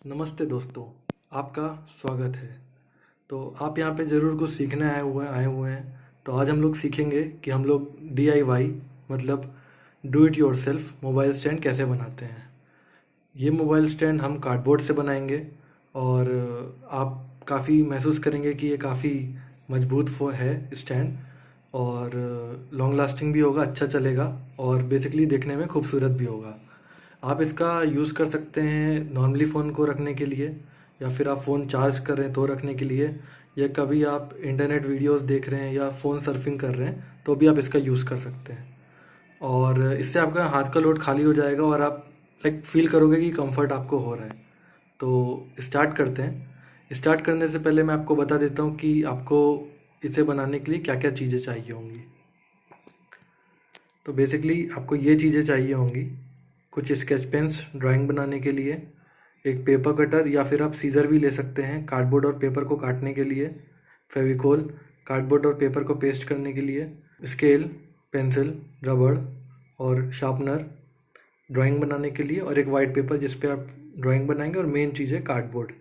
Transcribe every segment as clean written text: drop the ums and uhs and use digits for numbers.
नमस्ते दोस्तों, आपका स्वागत है। तो आप यहाँ पे ज़रूर कुछ सीखने आए हुए हैं। तो आज हम लोग सीखेंगे कि हम लोग DIY मतलब do it yourself mobile stand कैसे बनाते हैं। ये मोबाइल स्टैंड हम कार्डबोर्ड से बनाएंगे और आप काफ़ी महसूस करेंगे कि ये काफ़ी मजबूत है स्टैंड और लॉन्ग लास्टिंग भी होगा, अच्छा चलेगा और बेसिकली देखने में खूबसूरत भी होगा। आप इसका यूज़ कर सकते हैं नॉर्मली फ़ोन को रखने के लिए, या फिर आप फ़ोन चार्ज कर रहे हैं तो रखने के लिए, या कभी आप इंटरनेट वीडियोस देख रहे हैं या फ़ोन सर्फिंग कर रहे हैं तो भी आप इसका यूज़ कर सकते हैं। और इससे आपका हाथ का लोड खाली हो जाएगा और आप फील करोगे कि कंफर्ट आपको हो रहा है। तो स्टार्ट करते हैं। स्टार्ट करने से पहले मैं आपको बता देता हूँ कि आपको इसे बनाने के लिए क्या क्या चीज़ें चाहिए होंगी। तो बेसिकली आपको ये चीज़ें चाहिए होंगी: कुछ स्केच पेन्स ड्राइंग बनाने के लिए, एक पेपर कटर या फिर आप सीज़र भी ले सकते हैं कार्डबोर्ड और पेपर को काटने के लिए, फेविकोल कार्डबोर्ड और पेपर को पेस्ट करने के लिए, स्केल, पेंसिल, रबड़ और शार्पनर ड्राइंग बनाने के लिए, और एक वाइट पेपर जिस पे आप ड्राइंग बनाएंगे, और मेन चीज़ है कार्डबोर्ड।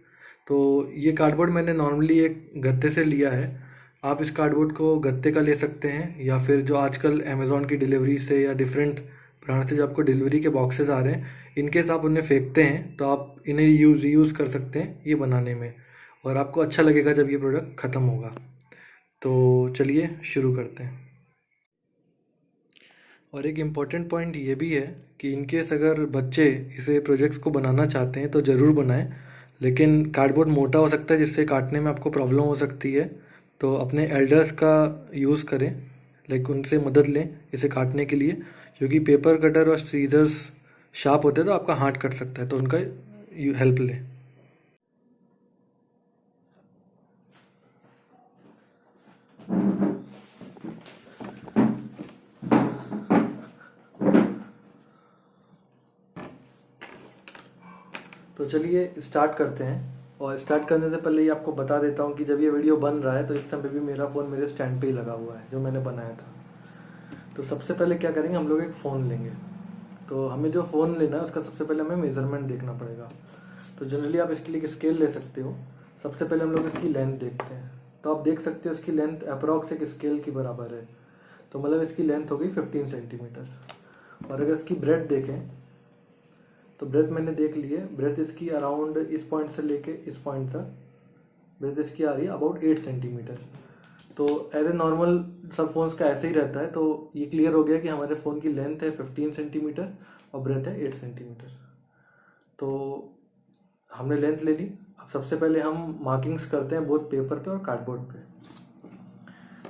तो ये कार्डबोर्ड मैंने नॉर्मली एक गत्ते से लिया है। आप इस कार्डबोर्ड को गत्ते का ले सकते हैं, या फिर जो आजकल अमेज़ॉन की डिलीवरी से या डिफरेंट ब्रांड से जो आपको डिलीवरी के बॉक्सेस आ रहे हैं, इनकेस आप उन्हें फेंकते हैं तो आप इन्हें रीयूज़ कर सकते हैं ये बनाने में, और आपको अच्छा लगेगा जब ये प्रोडक्ट ख़त्म होगा। तो चलिए शुरू करते हैं। और एक इम्पॉर्टेंट पॉइंट ये भी है कि इनकेस अगर बच्चे इसे प्रोजेक्ट्स को बनाना चाहते हैं तो ज़रूर बनाएं, लेकिन कार्डबोर्ड मोटा हो सकता है जिससे काटने में आपको प्रॉब्लम हो सकती है। तो अपने एल्डर्स का यूज़ करें, उनसे मदद लें इसे काटने के लिए, क्योंकि पेपर कटर और सीजर्स शार्प होते हैं तो आपका हाथ कट सकता है, तो उनका हेल्प लें। तो चलिए स्टार्ट करते हैं। और स्टार्ट करने से पहले ही आपको बता देता हूँ कि जब ये वीडियो बन रहा है तो इस समय भी मेरा फ़ोन मेरे स्टैंड पे ही लगा हुआ है जो मैंने बनाया था। तो सबसे पहले क्या करेंगे, हम लोग एक फ़ोन लेंगे। तो हमें जो फ़ोन लेना है उसका सबसे पहले हमें मेज़रमेंट देखना पड़ेगा। तो जनरली आप इसके लिए एक स्केल ले सकते हो। सबसे पहले हम लोग इसकी लेंथ देखते हैं। तो आप देख सकते हो इसकी लेंथ अप्रॉक्स एक स्केल की बराबर है। तो मतलब इसकी लेंथ होगी 15 सेंटीमीटर। और अगर इसकी ब्रेथ देखें तो ब्रेथ मैंने देख ली है। ब्रेथ इसकी अराउंड इस पॉइंट से लेके इस पॉइंट तक ब्रेथ इसकी आ रही है अबाउट 8 सेंटीमीटर। तो एज ए नॉर्मल सब फोन्स का ऐसे ही रहता है। तो ये क्लियर हो गया कि हमारे फ़ोन की लेंथ है 15 सेंटीमीटर और ब्रेथ है 8 सेंटीमीटर। तो हमने लेंथ ले ली। अब सबसे पहले हम मार्किंग्स करते हैं बोथ पेपर पे और कार्डबोर्ड पे।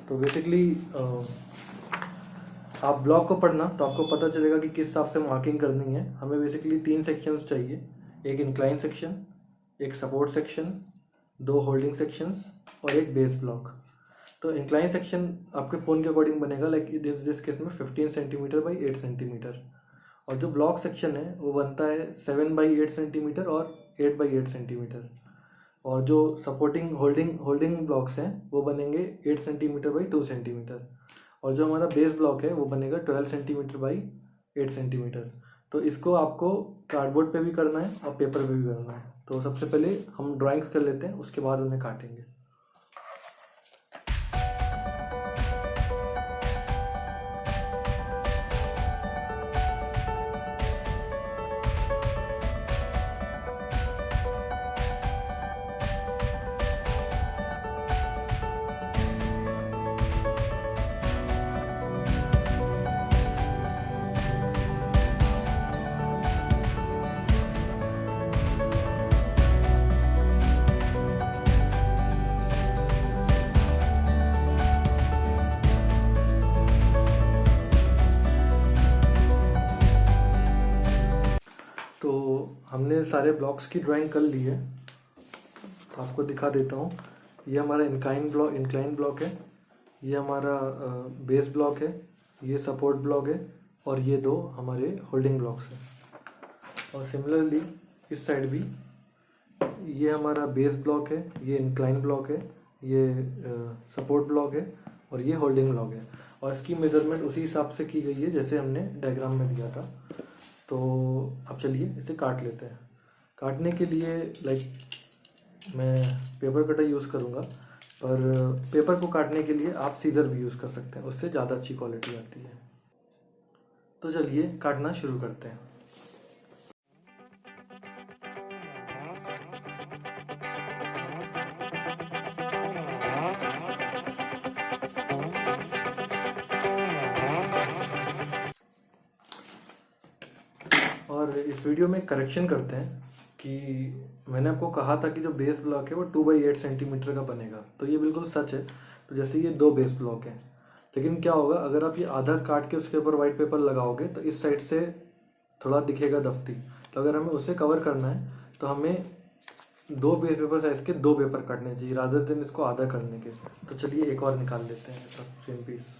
तो बेसिकली आप ब्लॉक को पढ़ना तो आपको पता चलेगा कि किस हिसाब से मार्किंग करनी है। हमें बेसिकली 3 सेक्शंस चाहिए: एक इंक्लाइन सेक्शन, एक सपोर्ट सेक्शन, 2 होल्डिंग सेक्शंस और एक बेस ब्लॉक। तो इंक्लाइन सेक्शन आपके फ़ोन के अकॉर्डिंग बनेगा, लाइक दिस केस में 15 सेंटीमीटर बाई 8 सेंटीमीटर। और जो ब्लॉक सेक्शन है वो बनता है 7 बाई 8 सेंटीमीटर और 8 बाई 8 सेंटीमीटर। और जो सपोर्टिंग होल्डिंग ब्लॉक्स हैं वो बनेंगे 8 सेंटीमीटर बाई 2 सेंटीमीटर। और जो हमारा बेस ब्लॉक है वो बनेगा 12 सेंटीमीटर बाई 8 सेंटीमीटर। तो इसको आपको कार्डबोर्ड पे भी करना है और पेपर पे भी करना है। तो सबसे पहले हम ड्राइंग्स कर लेते हैं, उसके बाद उन्हें काटेंगे। तो हमने सारे ब्लॉक्स की ड्राइंग कर ली है। तो आपको दिखा देता हूँ। ये हमारा इंक्लाइन ब्लॉक है, ये हमारा बेस ब्लॉक है, ये सपोर्ट ब्लॉक है, और ये 2 हमारे होल्डिंग ब्लॉक्स हैं। और सिमिलरली इस साइड भी ये हमारा बेस ब्लॉक है, ये इंक्लाइन ब्लॉक है, ये सपोर्ट ब्लॉक है, और ये होल्डिंग ब्लॉक है। और इसकी मेजरमेंट उसी हिसाब से की गई है जैसे हमने डायग्राम में दिया था। तो अब चलिए इसे काट लेते हैं। काटने के लिए मैं पेपर कटर यूज़ करूँगा, पर पेपर को काटने के लिए आप सीजर भी यूज़ कर सकते हैं, उससे ज़्यादा अच्छी क्वालिटी आती है। तो चलिए काटना शुरू करते हैं। और इस वीडियो में करेक्शन करते हैं कि मैंने आपको कहा था कि जो बेस ब्लॉक है वो 2x8 सेंटीमीटर का बनेगा, तो ये बिल्कुल सच है। तो जैसे ये 2 बेस ब्लॉक हैं, लेकिन क्या होगा अगर आप ये आधा काट के उसके ऊपर वाइट पेपर लगाओगे तो इस साइड से थोड़ा दिखेगा दफ्ती। तो अगर हमें उसे कवर करना है तो हमें 2 बेस पेपर साइज के 2 पेपर काटने चाहिए रादर देन इसको आधा करने के। तो चलिए एक और निकाल लेते हैं ऐसा सेम पीस।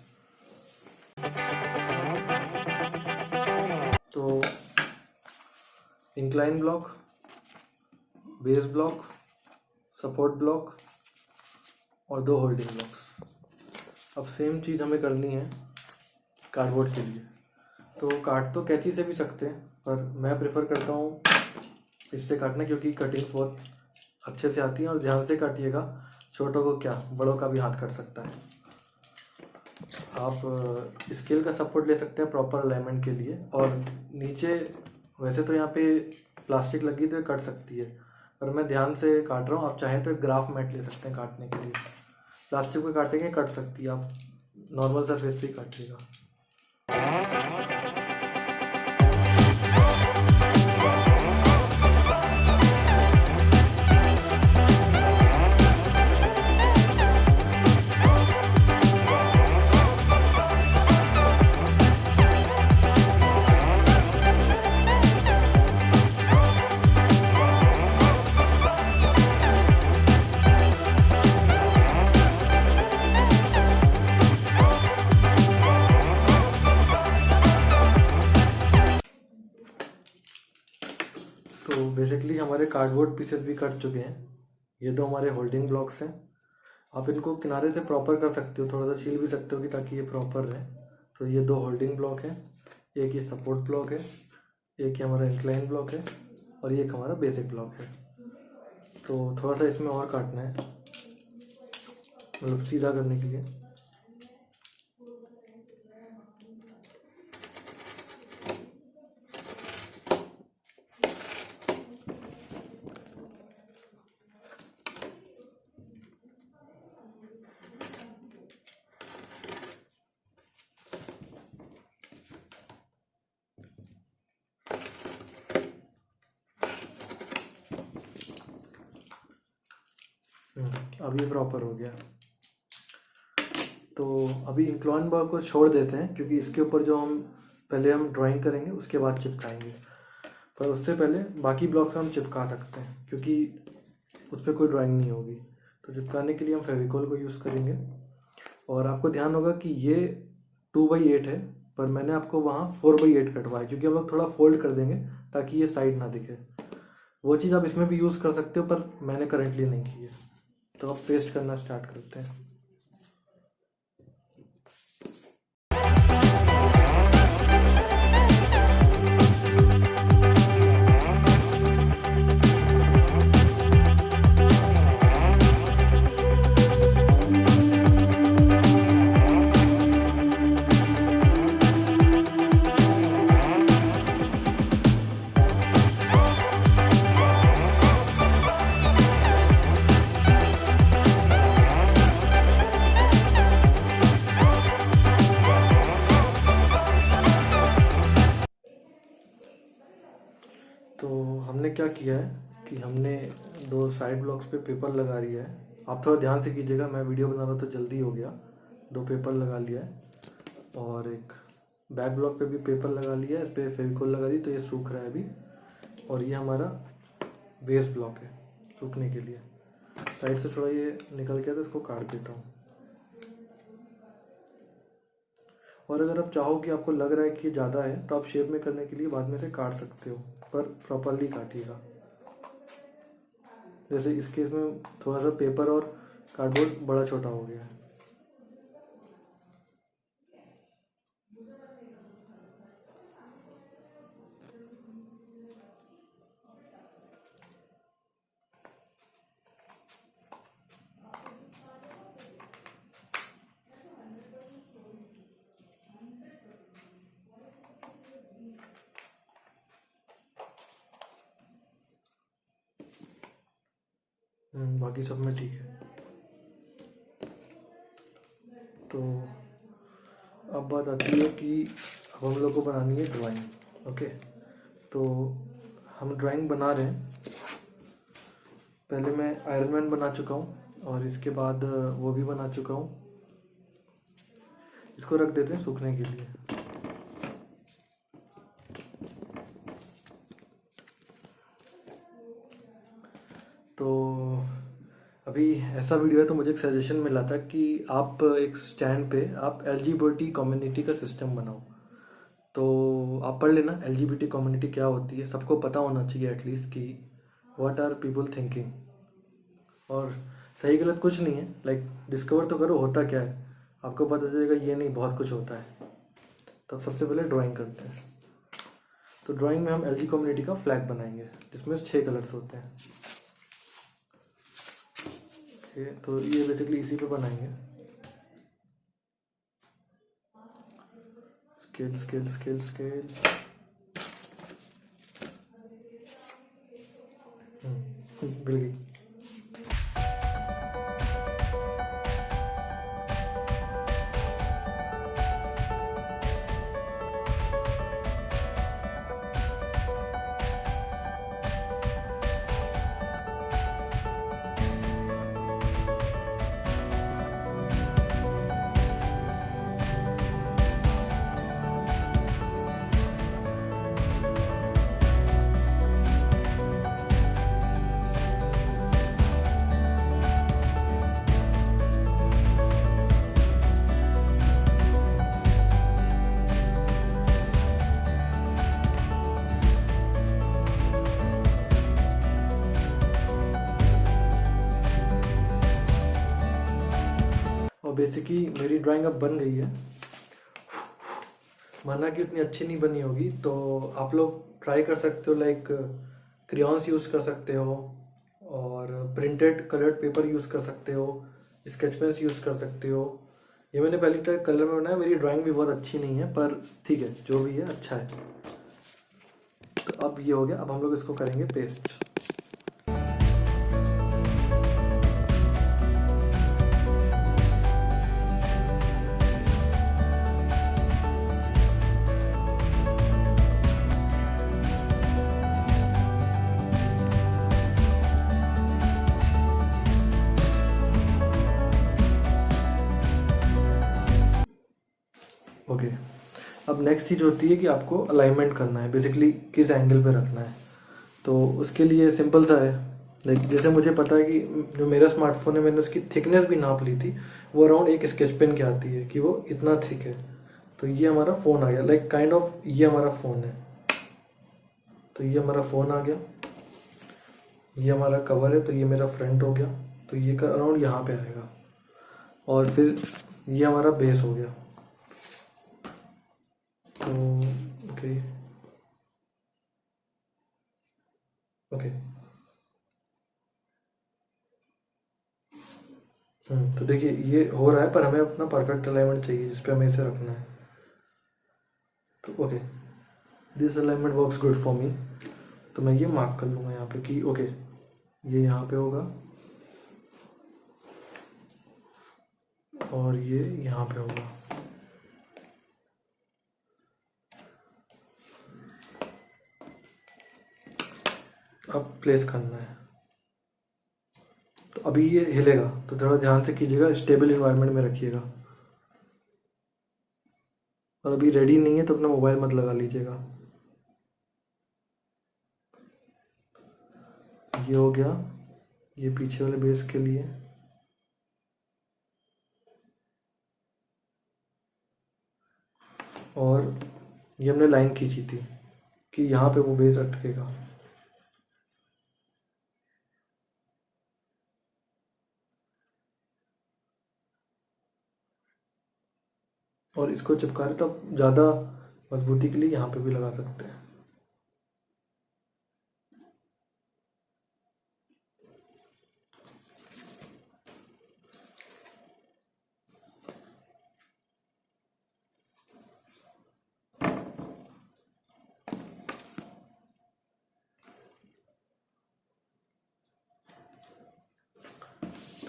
तो incline block, base block, support block और 2 होल्डिंग ब्लॉक्स। अब सेम चीज़ हमें करनी है कार्डबोर्ड के लिए। तो काट तो कैंची से भी सकते हैं, पर मैं प्रेफर करता हूँ इससे काटना, क्योंकि कटिंग्स बहुत अच्छे से आती हैं। और ध्यान से काटिएगा, छोटों को क्या बड़ों का भी हाथ कट सकता है। आप स्केल का सपोर्ट ले सकते हैं प्रॉपर अलाइनमेंट के लिए। और नीचे वैसे तो यहाँ पे प्लास्टिक लगी तो ये कट सकती है, पर मैं ध्यान से काट रहा हूँ। आप चाहें तो एक ग्राफ मैट ले सकते हैं काटने के लिए। प्लास्टिक पे काटेंगे कट सकती है, आप नॉर्मल सरफेस पे ही काटिएगा। तो बेसिकली हमारे कार्डबोर्ड पीसेस भी कट चुके हैं। ये 2 हमारे होल्डिंग ब्लॉक्स हैं। आप इनको किनारे से प्रॉपर कर सकते हो, थोड़ा सा छील भी सकते हो कि ताकि ये प्रॉपर रहे। तो ये 2 होल्डिंग ब्लॉक हैं, एक ये सपोर्ट ब्लॉक है, एक ये हमारा इंक्लाइन ब्लॉक है और ये एक हमारा बेसिक ब्लॉक है। तो थोड़ा सा इसमें और काटना है, मतलब सीधा करने के लिए। अब ये प्रॉपर हो गया। तो अभी इंक्लाइन ब्लॉक को छोड़ देते हैं, क्योंकि इसके ऊपर जो पहले हम ड्राइंग करेंगे उसके बाद चिपकाएंगे। पर उससे पहले बाकी ब्लॉक्स हम चिपका सकते हैं, क्योंकि उस पर कोई ड्राइंग नहीं होगी। तो चिपकाने के लिए हम फेविकॉल को यूज़ करेंगे। और आपको ध्यान होगा कि ये 2x8 है, पर मैंने आपको वहाँ 4x8 कटवाया, क्योंकि हम लोग थोड़ा फोल्ड कर देंगे ताकि ये साइड ना दिखे। वो चीज़ आप इसमें भी यूज़ कर सकते हो, पर मैंने करेंटली नहीं की है। तो अब पेस्ट करना स्टार्ट करते हैं। तो हमने क्या किया है कि हमने 2 साइड ब्लॉक्स पे पेपर लगा लिया है। आप थोड़ा ध्यान से कीजिएगा, मैं वीडियो बना रहा हूँ तो जल्दी हो गया। 2 पेपर लगा लिया है और एक बैक ब्लॉक पे भी पेपर लगा लिया है, इस पर फेविकोल लगा दी, तो ये सूख रहा है अभी। और ये हमारा बेस ब्लॉक है सूखने के लिए। साइड से थोड़ा ये निकल गया तो इसको काट देता हूँ। और अगर आप चाहो कि आपको लग रहा है कि ये ज़्यादा है तो आप शेप में करने के लिए बाद में से काट सकते हो, पर प्रॉपरली काटिएगा। जैसे इस केस में थोड़ा सा पेपर और कार्डबोर्ड बड़ा छोटा हो गया है। बाकी सब में ठीक है। तो अब बात आती है कि अब हम लोग को बनानी है ड्राइंग। ओके, तो हम ड्राइंग बना रहे हैं। पहले मैं आयरन मैन बना चुका हूँ और इसके बाद वो भी बना चुका हूँ। इसको रख देते हैं सूखने के लिए। तो अभी ऐसा वीडियो है तो मुझे एक सजेशन मिला था कि आप एक स्टैंड पे आप LGBT कम्युनिटी का सिस्टम बनाओ। तो आप पढ़ लेना LGBT कम्युनिटी क्या होती है, सबको पता होना चाहिए एटलीस्ट कि व्हाट आर पीपल थिंकिंग। और सही गलत कुछ नहीं है, लाइक डिस्कवर तो करो होता क्या है, आपको पता चलेगा ये नहीं बहुत कुछ होता है। तो अब सबसे पहले ड्राइंग करते हैं। तो ड्राइंग में हम LG कम्युनिटी का फ्लैग बनाएंगे जिसमें 6 कलर्स होते हैं। तो ये बेसिकली इसी पे बनाएंगे। Scale scale scale scale. मिल गई। और बेसिकली मेरी ड्राइंग अब बन गई है। माना कि उतनी अच्छी नहीं बनी होगी तो आप लोग ट्राई कर सकते हो, लाइक क्रेयॉन्स यूज़ कर सकते हो और प्रिंटेड कलर्ड पेपर यूज़ कर सकते हो, स्केच पेन्स यूज़ कर सकते हो। ये मैंने पहली ट्राई कलर में बनाया, मेरी ड्राइंग भी बहुत अच्छी नहीं है पर ठीक है, जो भी है अच्छा है। तो अब ये हो गया, अब हम लोग इसको करेंगे पेस्ट। ओके, अब नेक्स्ट चीज़ होती है कि आपको अलाइनमेंट करना है, बेसिकली किस एंगल पे रखना है। तो उसके लिए सिंपल सा है, लाइक जैसे मुझे पता है कि जो मेरा स्मार्टफोन है मैंने उसकी थिकनेस भी नाप ली थी, वो अराउंड एक स्केच पेन की आती है कि वो इतना थिक है। तो ये हमारा फ़ोन आ गया, लाइक काइंड ऑफ ये हमारा फ़ोन है। तो ये हमारा फ़ोन आ गया, ये हमारा कवर है, तो ये मेरा फ्रंट हो गया। तो ये अराउंड यहाँ पे आएगा और फिर ये हमारा बेस हो गया। तो ओके ओके तो देखिए ये हो रहा है पर हमें अपना परफेक्ट अलाइनमेंट चाहिए जिस पे हमें इसे रखना है। तो okay, this alignment works good for me. तो मैं ये मार्क कर लूँगा यहाँ पे कि ओके ये यहाँ पे होगा और ये यहाँ पे होगा। अब प्लेस करना है। तो अभी ये हिलेगा तो थोड़ा ध्यान से कीजिएगा, स्टेबल इन्वायरमेंट में रखिएगा। और अभी रेडी नहीं है तो अपना मोबाइल मत लगा लीजिएगा। ये हो गया, ये पीछे वाले बेस के लिए। और ये हमने लाइन खींची थी कि यहाँ पे वो बेस अटकेगा। और इसको चिपका रहे तो ज़्यादा मजबूती के लिए यहाँ पे भी लगा सकते हैं।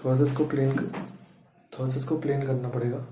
थोड़ा सा इसको प्लेन करना पड़ेगा।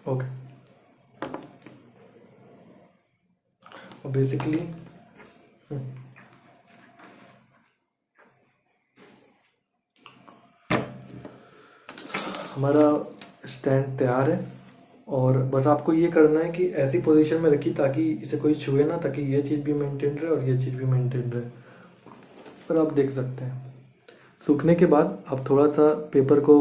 ओके, और बेसिकली हमारा स्टैंड तैयार है और बस आपको ये करना है कि ऐसी पोजीशन में रखिए ताकि इसे कोई छुए ना, ताकि ये चीज़ भी मेंटेन रहे और ये चीज़ भी मेंटेन रहे। पर आप देख सकते हैं सूखने के बाद आप थोड़ा सा पेपर को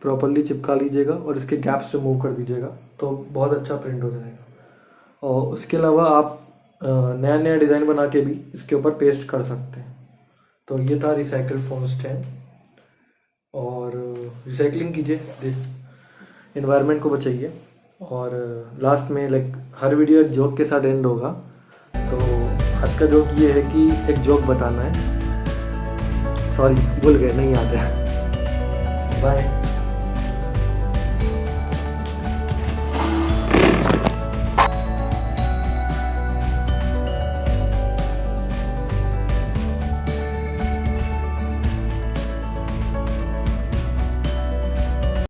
प्रॉपरली चिपका लीजिएगा और इसके गैप्स रिमूव कर दीजिएगा, तो बहुत अच्छा प्रिंट हो जाएगा। और उसके अलावा आप नया नया डिज़ाइन बना के भी इसके ऊपर पेस्ट कर सकते हैं। तो ये था रिसाइकल फ़ोन स्टैंड, और रिसाइकलिंग कीजिए, इन्वायरमेंट को बचाइए। और लास्ट में हर वीडियो एक जोक के साथ एंड होगा, तो आज का जोक ये है कि एक जोक बताना है। सॉरी भूल गए, नहीं याद है। बाय।